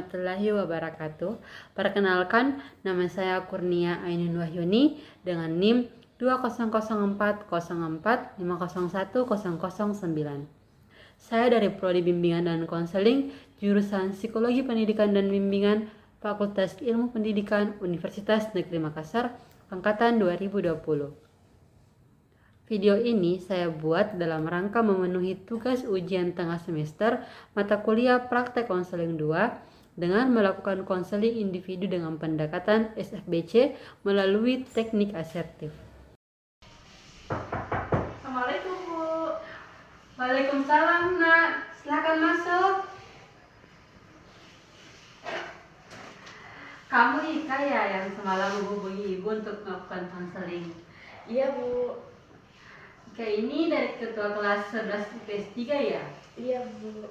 warahmatullahi wabarakatuh. Perkenalkan, nama saya Kurnia Ainun Wahyuni dengan NIM 2004040450109. Saya dari Prodi Bimbingan dan Konseling, jurusan Psikologi Pendidikan dan Bimbingan, Fakultas Ilmu Pendidikan, Universitas Negeri Makassar, angkatan 2020. Video ini saya buat dalam rangka memenuhi tugas ujian tengah semester mata kuliah praktek konseling 2 dengan melakukan konseling individu dengan pendekatan SFBC melalui teknik asertif. Assalamualaikum Bu. Waalaikumsalam Nak. Silakan masuk. Kamu Ika ya yang semalam menghubungi Ibu untuk melakukan konseling? Iya Bu. Kayak ini dari ketua kelas 11 IPS 3 ya? Iya Bu.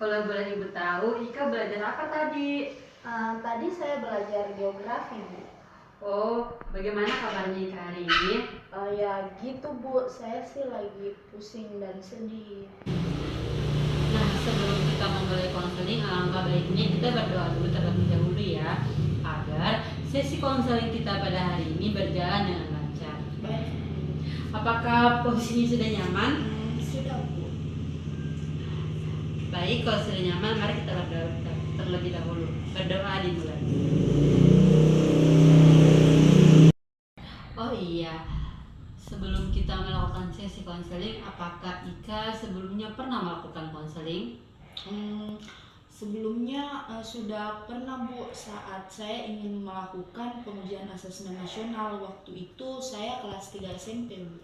Kalau boleh Ibu tahu, Ika belajar apa tadi? Tadi saya belajar geografi Bu. Oh, bagaimana kabarnya Ika hari ini? Ya gitu Bu, saya sih lagi pusing dan sedih. Nah, sebelum kita memulai konseling, alangkah baiknya kita berdoa dulu terlebih dahulu ya, agar sesi konseling kita pada hari ini berjalan dengan lancar. Baik. Apakah posisinya sudah nyaman? Sudah Bu. Baik, kalau sudah nyaman, mari kita berdoa terlebih dahulu. Berdoa dimulai. Oh iya, sebelum kita melakukan sesi konseling, apakah Ika sebelumnya pernah melakukan konseling? Sebelumnya sudah pernah Bu, saat saya ingin melakukan pengujian asesmen nasional. Waktu itu saya kelas 3 SMP Bu.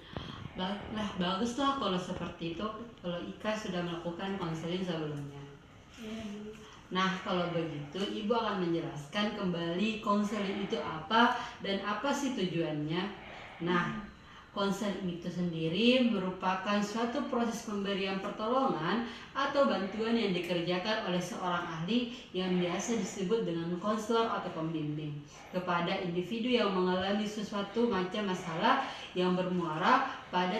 Nah, baguslah kalau seperti itu, kalau Ika sudah melakukan konseling sebelumnya. Iya Bu. Nah, kalau begitu Ibu akan menjelaskan kembali konseling itu apa dan apa sih tujuannya. Nah, konseling itu sendiri merupakan suatu proses pemberian pertolongan atau bantuan yang dikerjakan oleh seorang ahli yang biasa disebut dengan konselor atau pembimbing kepada individu yang mengalami sesuatu macam masalah yang bermuara pada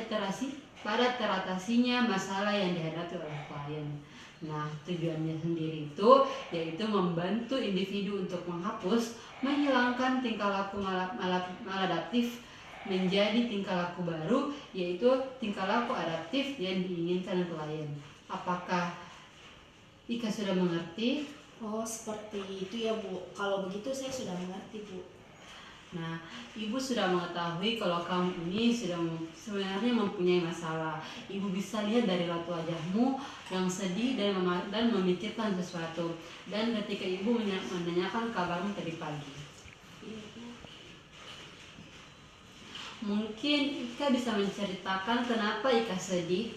teratasinya masalah yang dihadapi oleh klien. Nah, tujuannya sendiri itu yaitu membantu individu untuk menghapus, menghilangkan tingkah laku maladaptif menjadi tingkah laku baru, yaitu tingkah laku adaptif yang diinginkan klien. Apakah Ika sudah mengerti? Oh, seperti itu ya Bu. Kalau begitu saya sudah mengerti Bu. Nah, Ibu sudah mengetahui kalau kamu ini sebenarnya mempunyai masalah. Ibu bisa lihat dari raut wajahmu yang sedih dan memikirkan sesuatu. Dan ketika Ibu menanyakan kabarmu tadi pagi. Mungkin Ika bisa menceritakan kenapa Ika sedih?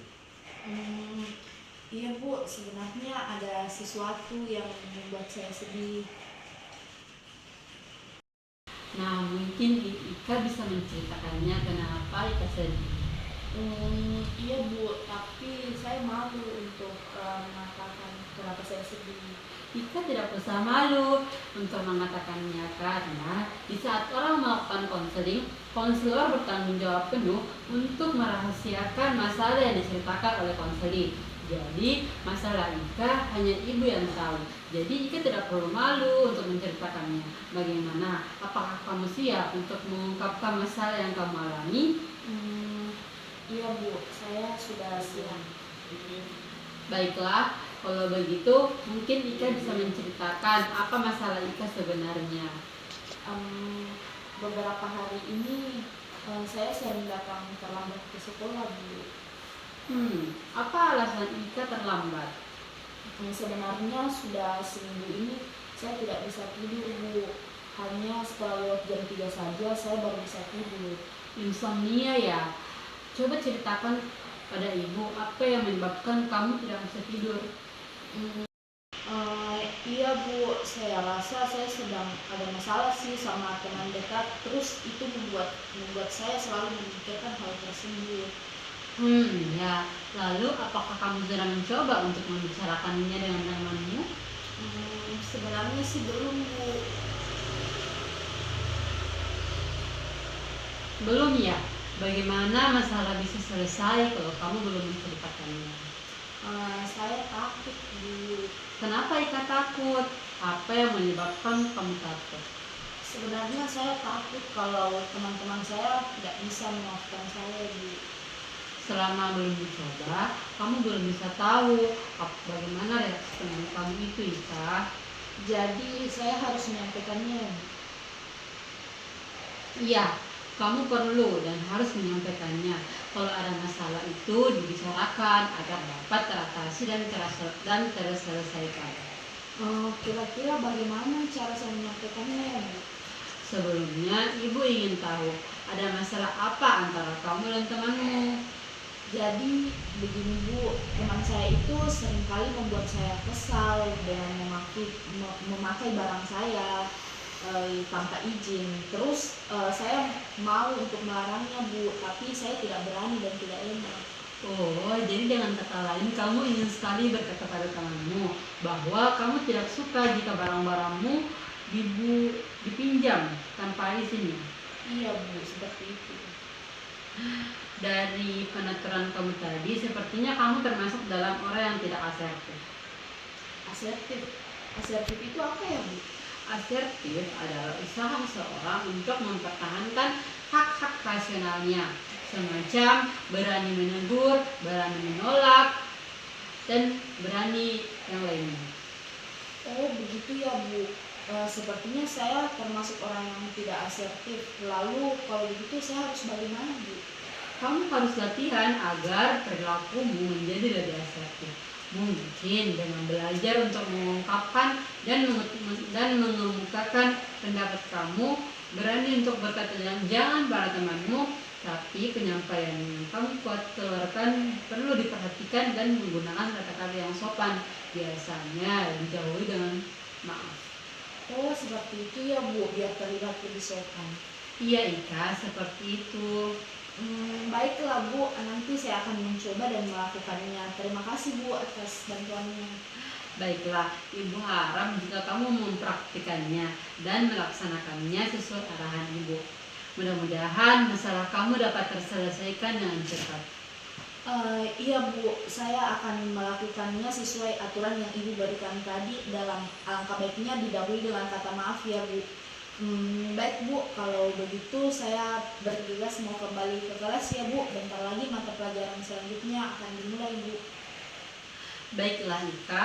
Iya Bu, sebenarnya ada sesuatu yang membuat saya sedih. Nah, mungkin Ika bisa menceritakannya kenapa Ika sedih. Iya Bu, tapi saya malu untuk mengatakan kenapa saya sedih. Ika tidak usah malu untuk mengatakannya karena di saat orang melakukan konseling, konselor bertanggung jawab penuh untuk merahasiakan masalah yang diceritakan oleh konseling. Jadi masalah Ika hanya Ibu yang tahu. Jadi Ika tidak perlu malu untuk menceritakannya. Bagaimana? Apakah kamu siap untuk mengungkapkan masalah yang kamu alami? Iya Bu, saya sudah siap. Baiklah, kalau begitu mungkin Ika bisa menceritakan apa masalah Ika sebenarnya. Beberapa hari ini saya sering datang terlambat ke sekolah Bu. Apa alasan Ika terlambat? Sebenarnya sudah seminggu ini saya tidak bisa tidur Bu. Hanya setelah lewat jam 3 saja saya baru bisa tidur. Insomnia ya? Coba ceritakan pada Ibu apa yang menyebabkan kamu tidak bisa tidur. Iya Bu, saya rasa saya sedang ada masalah sih sama teman dekat. Terus itu membuat saya selalu memikirkan hal tersebut. Ya. Lalu apakah kamu sudah mencoba untuk membicarakannya dengan temanmu? Sebenarnya sih belum Bu. Belum ya? Bagaimana masalah bisa selesai kalau kamu belum menceritakannya? Saya takut Bu. Kenapa Ika takut? Apa yang menyebabkan kamu takut? Sebenarnya saya takut kalau teman-teman saya nggak bisa memaafkan saya, Bu. Selama belum dicoba, kamu belum bisa tahu bagaimana reaksi teman kamu itu, Ika. Jadi saya harus menyampaikannya, Bu. Iya, kamu perlu dan harus menyampaikannya. Kalau ada masalah itu dibicarakan agar dapat teratasi dan terselesaikan. Kira-kira bagaimana cara saya menyampaikannya, Bu? Sebelumnya, ibu ingin tahu ada masalah apa antara kamu dan temanmu. Jadi begini, Bu, teman saya itu seringkali membuat saya kesal dengan memakai barang saya tanpa izin. Terus saya mau untuk melarangnya, Bu, tapi saya tidak berani dan tidak enak. Oh, jadi dengan kata lain kamu ingin sekali berkata pada temanmu bahwa kamu tidak suka jika barang-barangmu dipinjam tanpa izin. Iya, Bu, seperti itu. Dari penuturan kamu tadi, sepertinya kamu termasuk dalam orang yang tidak asertif. Asertif itu apa ya, Bu? Asertif adalah usaha seseorang untuk mempertahankan hak-hak rasionalnya, semacam berani menegur, berani menolak, dan berani yang lainnya. Oh, begitu ya, Bu. Sepertinya saya termasuk orang yang tidak asertif. Lalu kalau begitu saya harus bagaimana, Bu? Kamu harus latihan agar perilakumu menjadi lebih asertif. Mungkin dengan belajar untuk mengungkapkan dan mengemukakan pendapat kamu, berani untuk berkata jangan pada temanmu, tapi penyampaian yang kamu keluarkan perlu diperhatikan dan menggunakan kata-kata yang sopan. Biasanya dijauhi dengan maaf. Oh, seperti itu ya, Bu, biar terlihat lebih sopan. Iya, Ika, seperti itu. Baiklah, Bu, nanti saya akan mencoba dan melakukannya. Terima kasih, Bu, atas bantuannya. Baiklah, Ibu harap jika kamu mempraktikannya dan melaksanakannya sesuai arahan Ibu. Mudah-mudahan masalah kamu dapat terselesaikan dengan cepat. Iya, Bu, saya akan melakukannya sesuai aturan yang Ibu berikan tadi. Dalam alangkah baiknya didahului dengan kata maaf ya, Bu. Baik, Bu, kalau begitu saya bergegas mau kembali ke kelas ya, Bu. Bentar lagi mata pelajaran selanjutnya akan dimulai, Bu. Baiklah, Ika.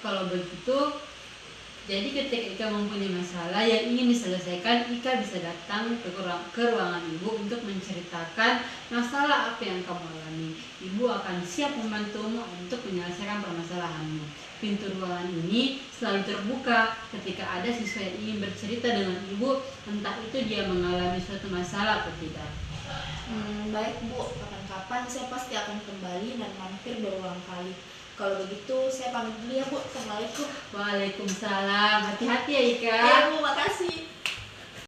Kalau begitu, jadi ketika Ika mempunyai masalah yang ingin diselesaikan, Ika bisa datang ke ruangan Ibu untuk menceritakan masalah apa yang kamu alami. Ibu akan siap membantumu untuk menyelesaikan permasalahanmu. Pintu ruangan ini selalu terbuka ketika ada siswa yang ingin bercerita dengan Ibu, entah itu dia mengalami suatu masalah atau tidak. Baik, Bu, kapan-kapan saya pasti akan kembali dan mampir berulang kali. Kalau begitu saya pamit dulu ya, Bu. Assalamualaikum. Waalaikumsalam. Hati-hati ya, Ika. Ya, Bu, makasih.